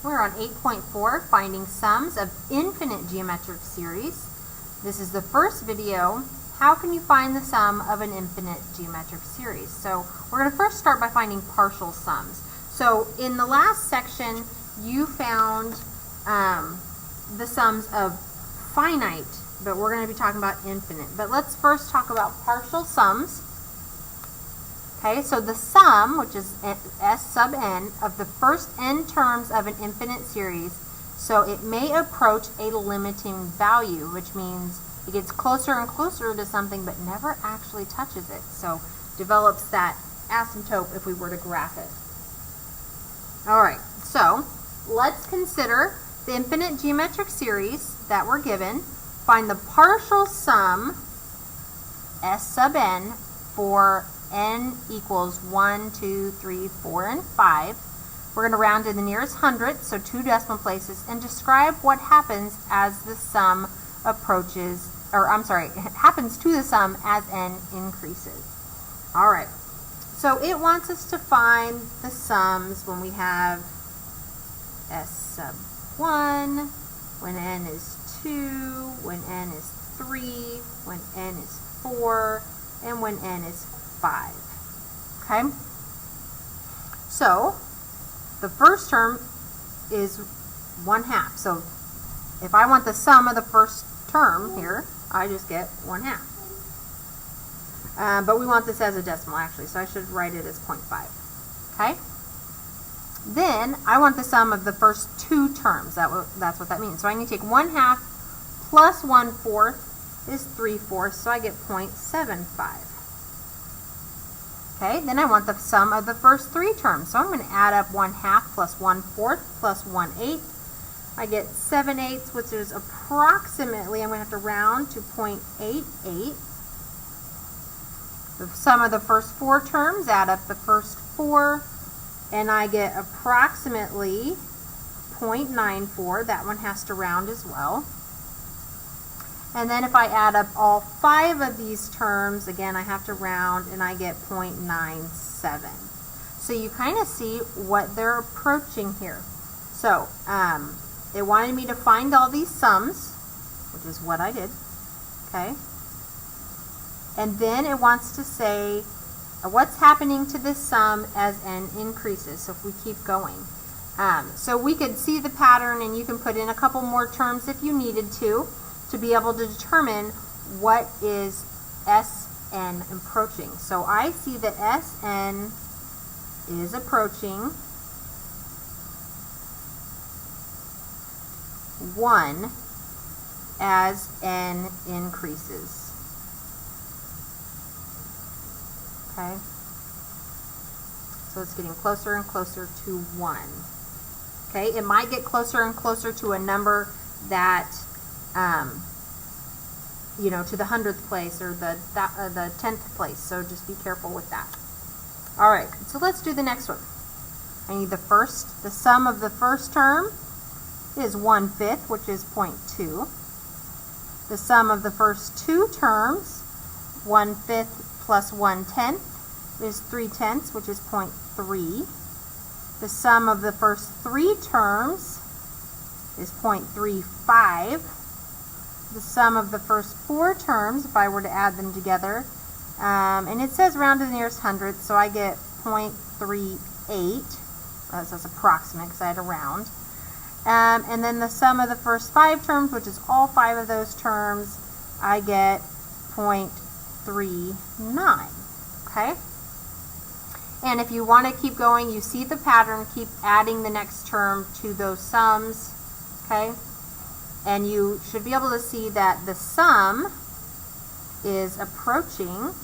We're on 8.4, finding sums of infinite geometric series. This is the first video. How can you find the sum of an infinite geometric series? So we're going to first start by finding partial sums. So in the last section, you found the sums of finite, but we're going to be talking about infinite. But let's first talk about partial sums. Okay, so the sum, which is S sub n, of the first n terms of an infinite series, so it may approach a limiting value, which means it gets closer and closer to something but never actually touches it. So develops that asymptote if we were to graph it. Alright, so let's consider the infinite geometric series that we're given. Find the partial sum, S sub n, for n equals 1, 2, 3, 4, and 5. We're going to round to the nearest hundredth, so 2 decimal places, and describe what happens as the sum approaches, happens to the sum as n increases. Alright, so it wants us to find the sums when we have S sub 1, when n is 2, when n is 3, when n is 4, and when n is 5. Okay? So, the first term is 1/2. So, if I want the sum of the first term here, I just get 1/2. But we want this as a decimal actually, so I should write it as 0.5. Okay? Then, I want the sum of the first 2 terms. That's what that means. So I need to take 1/2 plus 1/4 is 3/4, so I get 0.75. Okay, then I want the sum of the first 3 terms. So I'm going to add up 1/2 plus 1/4 plus 1/8. I get 7/8, which is approximately, I'm going to have to round to 0.88. The sum of the first 4 terms, add up the first 4, and I get approximately 0.94. That one has to round as well. And then if I add up all 5 of these terms, again, I have to round, and I get 0.97. So you kind of see what they're approaching here. So it wanted me to find all these sums, which is what I did. Okay. And then it wants to say what's happening to this sum as n increases. So if we keep going. So we could see the pattern, and you can put in a couple more terms if you needed to be able to determine what is Sn approaching. So I see that Sn is approaching 1 as n increases. Okay? So it's getting closer and closer to 1. Okay? It might get closer and closer to a number that to the 100th place or the 10th place, so just be careful with that. Alright, so let's do the next one. I need the sum of the first term is 1/5, which is 0.2. The sum of the first 2 terms, 1/5 plus 1/10, is 3/10, which is 0.3. The sum of the first 3 terms is 0.35. The sum of the first 4 terms, if I were to add them together, and it says round to the nearest hundredth, so I get 0.38. That's approximate because I had to round. And then the sum of the first 5 terms, which is all 5 of those terms, I get 0.39. Okay? And if you want to keep going, you see the pattern, keep adding the next term to those sums. Okay? And you should be able to see that the sum is approaching,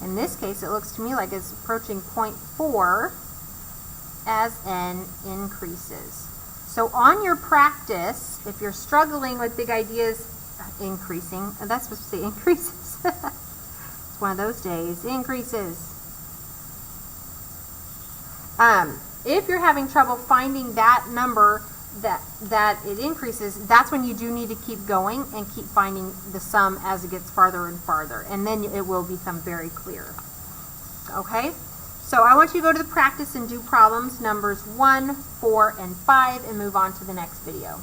in this case it looks to me like it's approaching 0.4 as n increases. So on your practice, if you're struggling with big ideas, increasing, and that's supposed to say increases. It's one of those days, increases. If you're having trouble finding that number that it increases, that's when you do need to keep going and keep finding the sum as it gets farther and farther, and then it will become very clear. Okay? So I want you to go to the practice and do problems numbers 1, 4, and 5 and move on to the next video.